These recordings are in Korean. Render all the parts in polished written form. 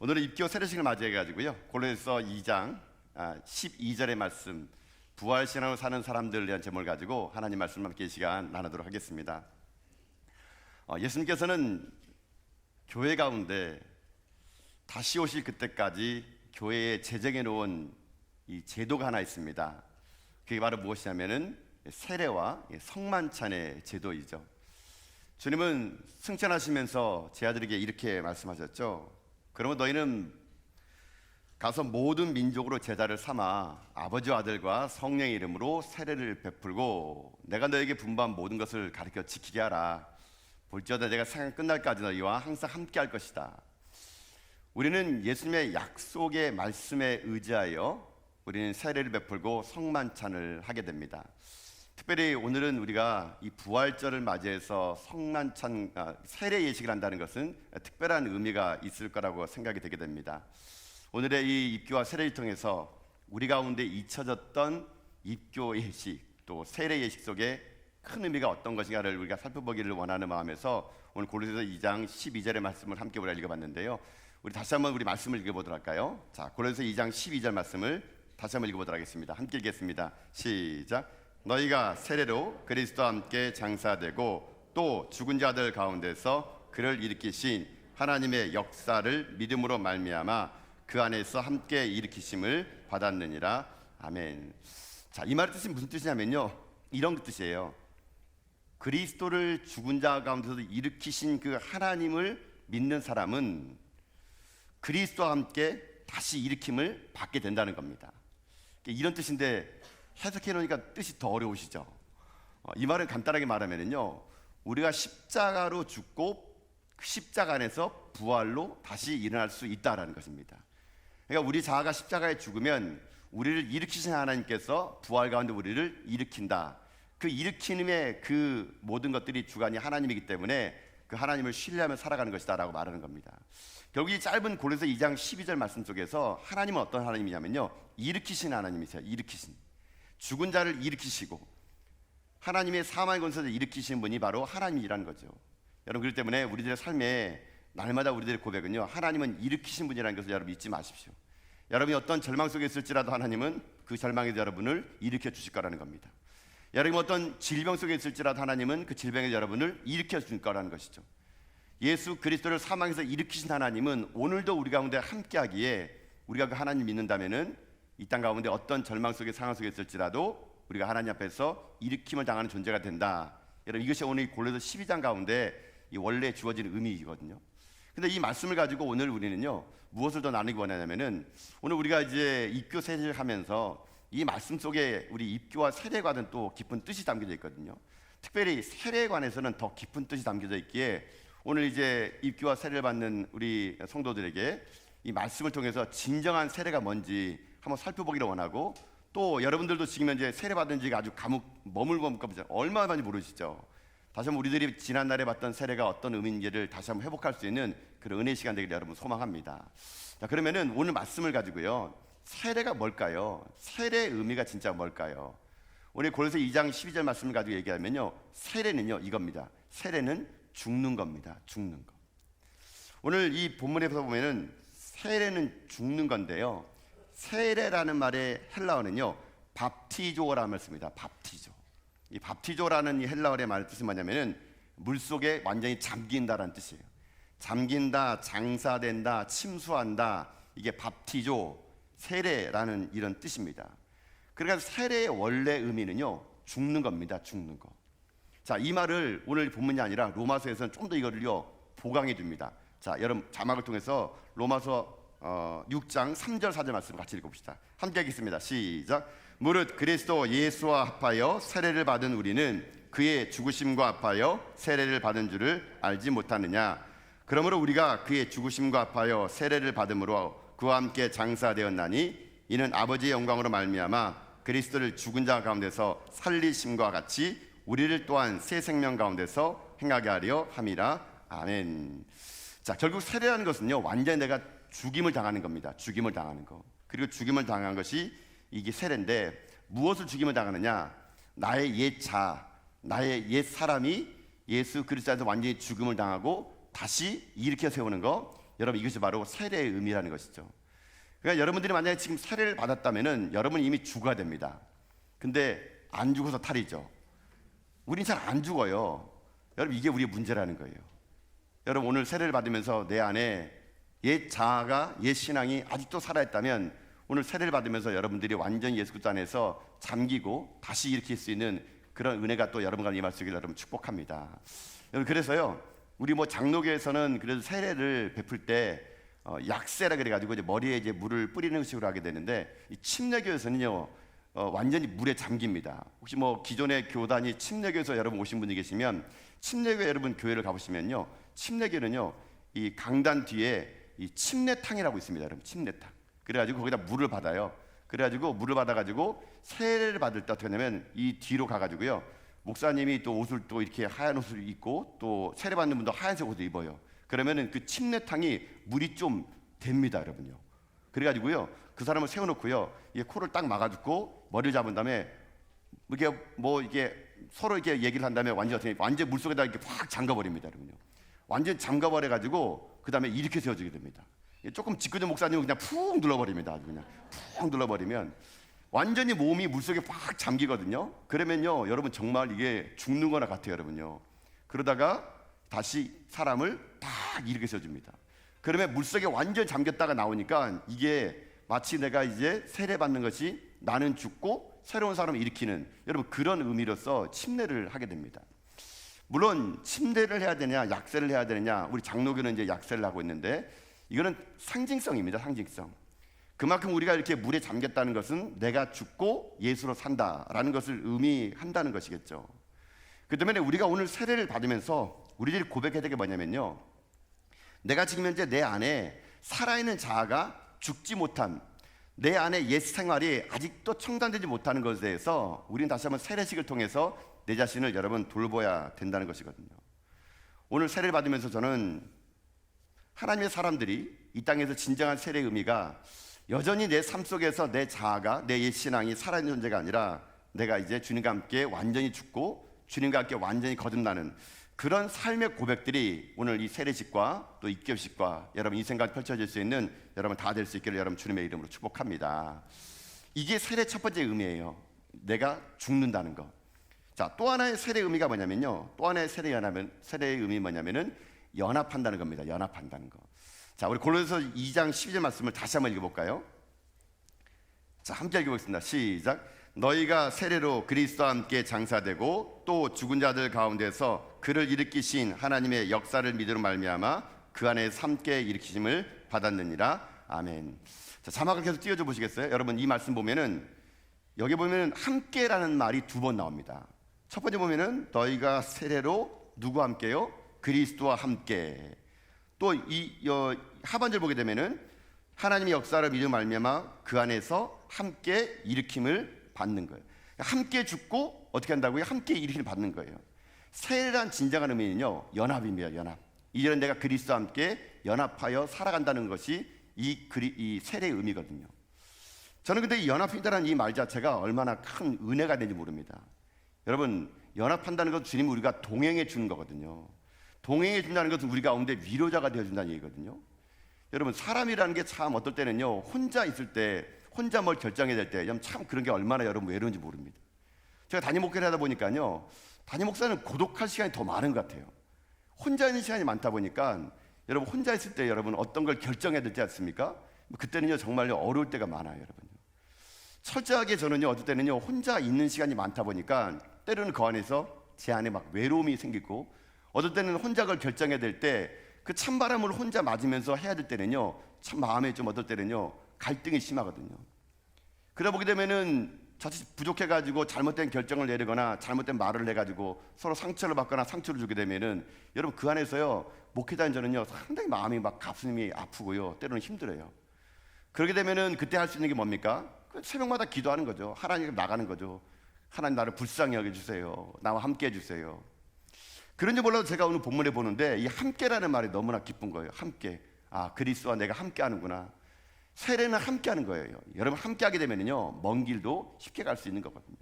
오늘은 입교 세례식을 맞이해가지고요, 골로새서 2장 12절의 말씀, 부활신앙으로 사는 사람들을 위한 제목을 가지고 하나님 말씀 함께 이 시간 나누도록 하겠습니다. 예수님께서는 교회 가운데 다시 오실 그때까지 교회에 제정해 놓은 이 제도가 하나 있습니다. 그게 바로 무엇이냐면은 세례와 성만찬의 제도이죠. 주님은 승천하시면서 제 아들에게 이렇게 말씀하셨죠. 그러면 너희는 가서 모든 민족으로 제자를 삼아 아버지와 아들과 성령의 이름으로 세례를 베풀고 내가 너에게 분부한 모든 것을 가르쳐 지키게 하라. 볼지어다 내가 세상 끝날까지 너희와 항상 함께 할 것이다. 우리는 예수님의 약속의 말씀에 의지하여 우리는 세례를 베풀고 성만찬을 하게 됩니다. 특별히 오늘은 우리가 이 부활절을 맞이해서 성만찬 세례 예식을 한다는 것은 특별한 의미가 있을 거라고 생각이 되게 됩니다. 오늘의 이 입교와 세례를 통해서 우리 가운데 잊혀졌던 입교 예식 또 세례 예식 속에 큰 의미가 어떤 것인가를 우리가 살펴보기를 원하는 마음에서 오늘 골로새서 2장 12절의 말씀을 함께 우리가 읽어봤는데요. 우리 다시 한번 우리 말씀을 읽어보도록 할까요? 자, 골로새서 2장 12절 말씀을 다시 한번 읽어보도록 하겠습니다. 함께 읽겠습니다. 시작. 너희가 세례로 그리스도와 함께 장사되고 또 죽은 자들 가운데서 그를 일으키신 하나님의 역사를 믿음으로 말미암아 그 안에서 함께 일으키심을 받았느니라. 아멘. 자, 이 말의 뜻이 무슨 뜻이냐면요, 이런 뜻이에요. 그리스도를 죽은 자 가운데서 일으키신 그 하나님을 믿는 사람은 그리스도와 함께 다시 일으킴을 받게 된다는 겁니다. 이런 뜻인데 해석해 놓으니까 뜻이 더 어려우시죠? 이 말은 간단하게 말하면요, 우리가 십자가로 죽고 그 십자가 안에서 부활로 다시 일어날 수 있다라는 것입니다. 그러니까 우리 자아가 십자가에 죽으면 우리를 일으키신 하나님께서 부활 가운데 우리를 일으킨다. 그 일으키심의 그 모든 것들이 주관이 하나님이기 때문에 그 하나님을 신뢰하며 살아가는 것이다라고 말하는 겁니다. 결국 이 짧은 골로새 2장 12절 말씀 속에서 하나님은 어떤 하나님이냐면요, 일으키신 하나님이세요. 일으키신, 죽은 자를 일으키시고 하나님의 사망의 권세를 일으키신 분이 바로 하나님이라는 거죠. 여러분, 그렇기 때문에 우리들의 삶에 날마다 우리들의 고백은요, 하나님은 일으키신 분이라는 것을 여러분 잊지 마십시오. 여러분이 어떤 절망 속에 있을지라도 하나님은 그 절망에서 여러분을 일으켜 주실 거라는 겁니다. 여러분이 어떤 질병 속에 있을지라도 하나님은 그 질병에서 여러분을 일으켜 주실 거라는 것이죠. 예수 그리스도를 사망에서 일으키신 하나님은 오늘도 우리 가운데 함께하기에 우리가 그 하나님 믿는다면은 이 땅 가운데 어떤 절망 속에 상황 속에 있을지라도 우리가 하나님 앞에서 일으킴을 당하는 존재가 된다. 여러분, 이것이 오늘 골로새 12장 가운데 이 원래 주어진 의미이거든요. 근데 이 말씀을 가지고 오늘 우리는요, 무엇을 더 나누기 원하냐면은 오늘 우리가 이제 입교 세례를 하면서 이 말씀 속에 우리 입교와 세례에 관한 또 깊은 뜻이 담겨져 있거든요. 특별히 세례에 관해서는 더 깊은 뜻이 담겨져 있기에 오늘 이제 입교와 세례를 받는 우리 성도들에게 이 말씀을 통해서 진정한 세례가 뭔지 한번 살펴보기를 원하고, 또 여러분들도 지금 현재 세례 받은 지가 아주 머물고 얼마나 많이 모르시죠? 다시 한번 우리들이 지난날에 봤던 세례가 어떤 의미인지를 다시 한번 회복할 수 있는 그런 은혜 시간 되기를 여러분 소망합니다. 자, 그러면은 오늘 말씀을 가지고요, 세례가 뭘까요? 세례의 의미가 진짜 뭘까요? 오늘 골로새 2장 12절 말씀을 가지고 얘기하면요, 세례는요 이겁니다. 세례는 죽는 겁니다. 죽는 거. 오늘 이 본문에서 보면은 세례는 죽는 건데요, 세례라는 말의 헬라어는요 밥티조라는 말을 씁니다. 밥티조. 이 밥티조라는 이 헬라어의 말의 뜻이 뭐냐면은 물속에 완전히 잠긴다라는 뜻이에요. 잠긴다, 장사된다, 침수한다, 이게 밥티조, 세례라는 이런 뜻입니다. 그러니까 세례의 원래 의미는요 죽는 겁니다. 죽는 거. 자, 이 말을 오늘 본문이 아니라 로마서에서는 좀 더 이거를요 보강해 줍니다. 자, 여러분 자막을 통해서 로마서 6장 3절 4절 말씀 같이 읽어봅시다. 함께 하겠습니다. 시작. 무릇 그리스도 예수와 합하여 세례를 받은 우리는 그의 죽으심과 합하여 세례를 받은 줄을 알지 못하느냐. 그러므로 우리가 그의 죽으심과 합하여 세례를 받음으로 그와 함께 장사되었나니 이는 아버지의 영광으로 말미암아 그리스도를 죽은 자 가운데서 살리심과 같이 우리를 또한 새 생명 가운데서 행하게 하려 함이라. 아멘. 자, 결국 세례라는 것은요 완전히 내가 죽임을 당하는 겁니다. 죽임을 당하는 거. 그리고 죽임을 당한 것이 이게 세례인데, 무엇을 죽임을 당하느냐? 나의 옛 자, 나의 옛 사람이 예수 그리스도 안에서 완전히 죽임을 당하고 다시 일으켜 세우는 거. 여러분 이것이 바로 세례의 의미라는 것이죠. 그러니까 여러분들이 만약에 지금 세례를 받았다면은 여러분은 이미 죽어야 됩니다. 근데 안 죽어서 탈이죠. 우린 잘 안 죽어요. 여러분 이게 우리의 문제라는 거예요. 여러분 오늘 세례를 받으면서 내 안에 옛 자아가, 옛 신앙이 아직도 살아있다면 오늘 세례를 받으면서 여러분들이 완전히 예수 그리스도 안에서 잠기고 다시 일으킬 수 있는 그런 은혜가 또 여러분과 임할 수 있기를 여러분 축복합니다. 여러분 그래서요 우리 뭐 장로교에서는 그래도 세례를 베풀 때 약세라 그래가지고 이제 머리에 이제 물을 뿌리는 식으로 하게 되는데 이 침례교에서는요 완전히 물에 잠깁니다. 혹시 뭐 기존의 교단이 침례교에서 여러분 오신 분이 계시면 침례교 여러분 교회를 가보시면요 침례교는요 이 강단 뒤에 이 침례탕이라고 있습니다. 여러분 침례탕. 그래가지고 거기다 물을 받아요. 그래가지고 물을 받아가지고 세례를 받을 때 어떻게 하냐면 이 뒤로 가가지고요 목사님이 또 옷을 또 이렇게 하얀 옷을 입고 또 세례 받는 분도 하얀색 옷을 입어요. 그러면은 그 침례탕이 물이 좀 됩니다, 여러분요. 그래가지고요 그 사람을 세워놓고요 이 코를 딱 막아주고 머리를 잡은 다음에 이게 서로 이렇게 얘기를 한 다음에 완전 물 속에다 이렇게 확 잠가버립니다, 여러분요. 완전 잠가버려가지고 그 다음에 이렇게 세워지게 됩니다. 조금 짓궂은 목사님은 그냥 푹 눌러버립니다. 아주 그냥 푹 눌러버리면 완전히 몸이 물속에 확 잠기거든요. 그러면요 여러분 정말 이게 죽는 거나 같아요, 여러분요. 그러다가 다시 사람을 딱 이렇게 세워줍니다. 그러면 물속에 완전 잠겼다가 나오니까 이게 마치 내가 이제 세례받는 것이 나는 죽고 새로운 사람을 일으키는 여러분 그런 의미로서 침례를 하게 됩니다. 물론 침례를 해야 되냐 약세를 해야 되느냐 우리 장로교는 이제 약세를 하고 있는데 이거는 상징성입니다. 상징성. 그만큼 우리가 이렇게 물에 잠겼다는 것은 내가 죽고 예수로 산다라는 것을 의미한다는 것이겠죠. 그 때문에 우리가 오늘 세례를 받으면서 우리들이 고백해야 될 게 뭐냐면요 내가 지금 현재 내 안에 살아있는 자아가 죽지 못한 내 안에 옛 생활이 아직도 청산되지 못하는 것에 대해서 우리는 다시 한번 세례식을 통해서 내 자신을 여러분 돌봐야 된다는 것이거든요. 오늘 세례를 받으면서 저는 하나님의 사람들이 이 땅에서 진정한 세례의 의미가 여전히 내 삶 속에서 내 자아가 내 옛 신앙이 살아있는 존재가 아니라 내가 이제 주님과 함께 완전히 죽고 주님과 함께 완전히 거듭나는 그런 삶의 고백들이 오늘 이 세례식과 또 입교식과 여러분 이 생각 펼쳐질 수 있는 여러분 다 될 수 있기를 여러분 주님의 이름으로 축복합니다. 이게 세례 첫 번째 의미예요. 내가 죽는다는 거. 자, 또 하나의 세례 의미가 뭐냐면요. 또 하나의 세례의 의미 뭐냐면은 연합한다는 겁니다. 연합한다는 거. 자, 우리 골로새서 2장 12절 말씀을 다시 한번 읽어볼까요? 자, 함께 읽어보겠습니다. 시작. 너희가 세례로 그리스도와 함께 장사되고 또 죽은 자들 가운데서 그를 일으키신 하나님의 역사를 믿음으로 말미암아 그 안에서 함께 일으키심을 받았느니라. 아멘. 자, 자막을 계속 띄워줘 보시겠어요? 여러분 이 말씀 보면은 여기 보면은 함께라는 말이 두 번 나옵니다. 첫 번째 보면은 너희가 세례로 누구와 함께요? 그리스도와 함께. 또 이 하반절 보게 되면은 하나님의 역사를 믿음으로 말미암아 그 안에서 함께 일으킴을 받는 거예요. 함께 죽고 어떻게 한다고요? 함께 일으킴을 받는 거예요. 세례란 진정한 의미는요 연합입니다. 연합. 이제는 내가 그리스도와 함께 연합하여 살아간다는 것이 이 세례의 의미거든요. 저는 근데 이 연합이다라는 이 말 자체가 얼마나 큰 은혜가 되는지 모릅니다. 여러분 연합한다는 것은 주님이 우리가 동행해 주는 거거든요. 동행해 준다는 것은 우리 가운데 위로자가 되어준다는 얘기거든요. 여러분 사람이라는 게 참 어떨 때는요 혼자 있을 때 혼자 뭘 결정해야 될 때 참 그런 게 얼마나 여러분 외로운지 모릅니다. 제가 담임 목회를 하다 보니까요 담임 목사는 고독할 시간이 더 많은 것 같아요. 혼자 있는 시간이 많다 보니까 여러분 혼자 있을 때 여러분 어떤 걸 결정해야 되지 않습니까? 그때는요 정말요 어려울 때가 많아요. 여러분요. 철저하게 저는요 어떨 때는요 혼자 있는 시간이 많다 보니까 때로는 그 안에서 제 안에 막 외로움이 생기고 어떨 때는 혼자 그걸 결정해야 될 때 그 찬바람을 혼자 맞으면서 해야 될 때는요 참 마음에 좀 어떨 때는요 갈등이 심하거든요. 그러다 보게 되면은 자칫 부족해가지고 잘못된 결정을 내리거나 잘못된 말을 해가지고 서로 상처를 받거나 상처를 주게 되면은 여러분 그 안에서요 목회자인 저는요 상당히 마음이 막 가슴이 아프고요 때로는 힘들어요. 그러게 되면은 그때 할 수 있는 게 뭡니까? 새벽마다 기도하는 거죠. 하나님께 나가는 거죠. 하나님 나를 불쌍히 여겨주세요. 나와 함께 해주세요. 그런지 몰라도 제가 오늘 본문에 보는데 이 함께라는 말이 너무나 기쁜 거예요. 함께. 아 그리스도와 내가 함께 하는구나. 세례는 함께 하는 거예요. 여러분 함께 하게 되면요 먼 길도 쉽게 갈 수 있는 거거든요.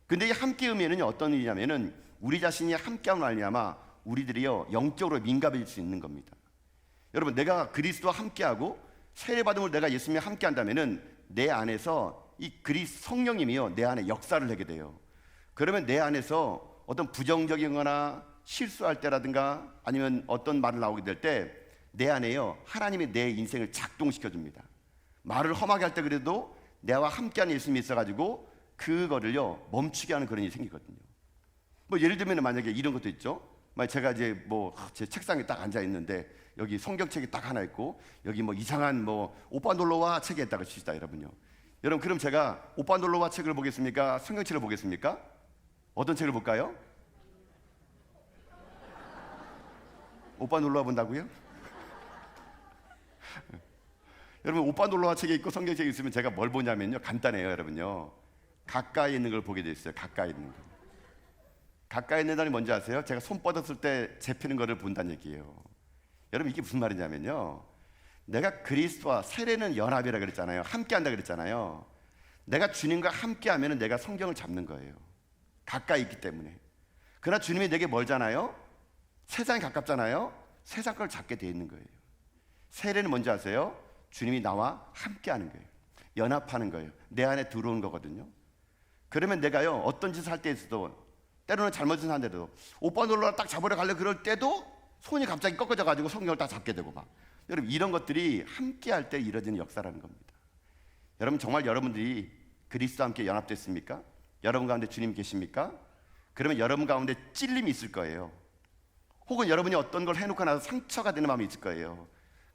근데 이 함께 의미는 어떤 의미냐면은 우리 자신이 함께함을 말미암아 우리들이요 영적으로 민감해질 수 있는 겁니다. 여러분, 내가 그리스도와 함께하고 세례받음을 내가 예수님과 함께한다면은 내 안에서 이 성령님이요 내 안에 역사를 하게 돼요. 그러면 내 안에서 어떤 부정적인 거나 실수할 때라든가 아니면 어떤 말을 나오게 될 때 내 안에요 하나님이 내 인생을 작동시켜 줍니다. 말을 험하게 할 때 그래도 내와 함께하는 예수님이 있어가지고 그거를요 멈추게 하는 그런 일이 생기거든요. 뭐 예를 들면 만약에 이런 것도 있죠. 만약 제가 이제 뭐 제 책상에 딱 앉아 있는데 여기 성경책이 딱 하나 있고 여기 뭐 이상한 뭐 오빠 놀러와 책이 있다고 칩시다 여러분요. 여러분, 그럼 제가 오빠 놀러와 책을 보겠습니까? 성경책을 보겠습니까? 어떤 책을 볼까요? 오빠 놀러와 본다고요? 여러분, 오빠 놀러와 책이 있고 성경책이 있으면 제가 뭘 보냐면요 간단해요 여러분요. 가까이 있는 걸 보게 돼 있어요. 가까이 있는 거. 가까이 있는다는 뭔지 아세요? 제가 손 뻗었을 때 잡히는 거를 본다는 얘기예요. 여러분, 이게 무슨 말이냐면요, 내가 그리스도와 세례는 연합이라 그랬잖아요. 함께 한다 그랬잖아요. 내가 주님과 함께 하면 내가 성경을 잡는 거예요. 가까이 있기 때문에. 그러나 주님이 내게 멀잖아요. 세상에 가깝잖아요. 세상 걸 잡게 돼 있는 거예요. 세례는 뭔지 아세요? 주님이 나와 함께 하는 거예요. 연합하는 거예요. 내 안에 들어오는 거거든요. 그러면 내가요 어떤 짓을 할 때 있어도, 때로는 잘못을 하는데도 오빠 놀러 딱 잡으러 가려 그럴 때도 손이 갑자기 꺾어져 가지고 성경을 딱 잡게 되고 막. 여러분, 이런 것들이 함께 할 때 이루어지는 역사라는 겁니다. 여러분, 정말 여러분들이 그리스도와 함께 연합됐습니까? 여러분 가운데 주님 계십니까? 그러면 여러분 가운데 찔림이 있을 거예요. 혹은 여러분이 어떤 걸 해놓고 나서 상처가 되는 마음이 있을 거예요.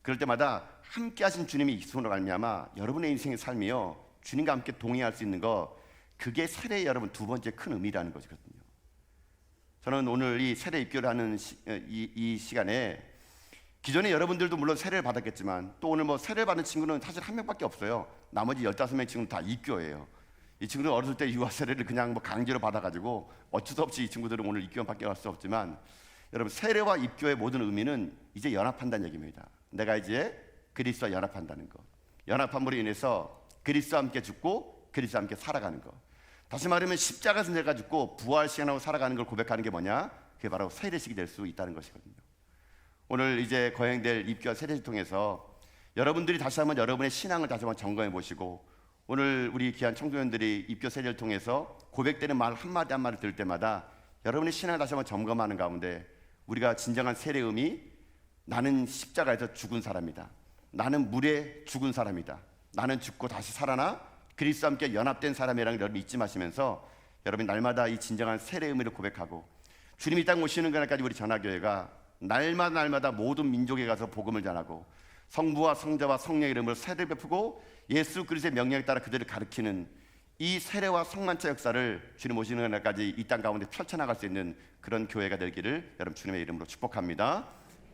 그럴 때마다 함께 하신 주님이 있음으로 말미암아 여러분의 인생의 삶이요 주님과 함께 동행할 수 있는 거, 그게 세례의 여러분 두 번째 큰 의미라는 것이거든요. 저는 오늘 이 세례 입교를 하는 이 시간에 기존에 여러분들도 물론 세례를 받았겠지만 또 오늘 뭐 세례를 받은 친구는 사실 한 명밖에 없어요. 나머지 15명 친구는 다 입교예요. 이 친구들은 어렸을 때 유아 세례를 그냥 뭐 강제로 받아가지고 어쩔 수 없이 이 친구들은 오늘 입교만 밖에 갈 수 없지만, 여러분, 세례와 입교의 모든 의미는 이제 연합한다는 얘기입니다. 내가 이제 그리스도와 연합한다는 거. 연합함으로 인해서 그리스도와 함께 죽고 그리스도와 함께 살아가는 거. 다시 말하면 십자가에서 내가 죽고 부활시행하고 살아가는 걸 고백하는 게 뭐냐? 그게 바로 세례식이 될 수 있다는 것이거든요. 오늘 이제 거행될 입교와 세례를 통해서 여러분들이 다시 한번 여러분의 신앙을 다시 한번 점검해 보시고, 오늘 우리 귀한 청소년들이 입교 세례를 통해서 고백되는 말 한마디 한마디 들을 때마다 여러분의 신앙을 다시 한번 점검하는 가운데 우리가 진정한 세례의 의미, 나는 십자가에서 죽은 사람이다. 나는 물에 죽은 사람이다. 나는 죽고 다시 살아나 그리스도와 함께 연합된 사람이라는 걸 여러분 잊지 마시면서 여러분 날마다 이 진정한 세례의 의미를 고백하고 주님이 이 땅 오시는 그날까지 우리 전화교회가 날마다 모든 민족에 가서 복음을 전하고 성부와 성자와 성령의 이름으로 세례를 베푸고 예수 그리스도의 명령에 따라 그들을 가르치는 이 세례와 성만찬 역사를 주님 오시는 그날까지 이 땅 가운데 펼쳐나갈 수 있는 그런 교회가 되기를 여러분 주님의 이름으로 축복합니다.